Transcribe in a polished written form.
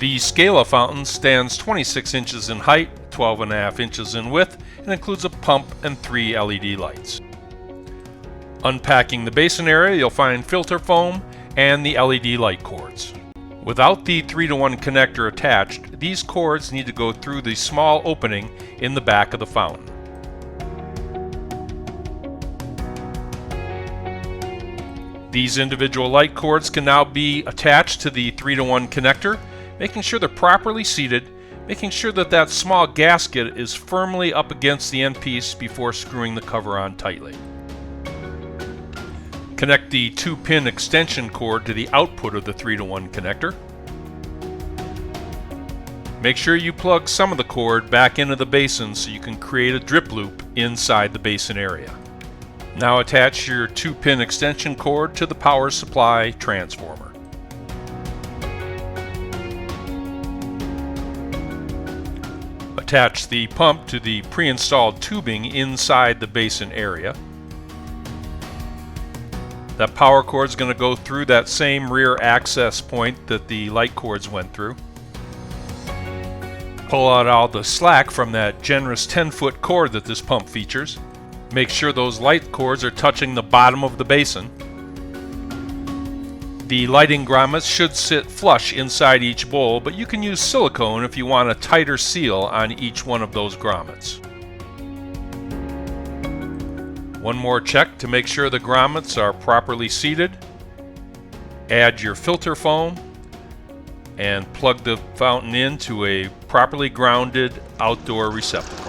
The Scala Fountain stands 26 inches in height, 12.5 inches in width, and includes a pump and 3 LED lights. Unpacking the basin area, you'll find filter foam and the LED light cords. Without the 3-to-1 connector attached, these cords need to go through the small opening in the back of the fountain. These individual light cords can now be attached to the 3-to-1 connector, making sure they're properly seated, making sure that that small gasket is firmly up against the end piece before screwing the cover on tightly. Connect the 2-pin extension cord to the output of the 3-to-1 connector. Make sure you plug some of the cord back into the basin so you can create a drip loop inside the basin area. Now attach your 2-pin extension cord to the power supply transformer. Attach the pump to the pre-installed tubing inside the basin area. That power cord is going to go through that same rear access point that the light cords went through. Pull out all the slack from that generous 10-foot cord that this pump features. Make sure those light cords are touching the bottom of the basin. The lighting grommets should sit flush inside each bowl, but you can use silicone if you want a tighter seal on each one of those grommets. One more check to make sure the grommets are properly seated. Add your filter foam and plug the fountain into a properly grounded outdoor receptacle.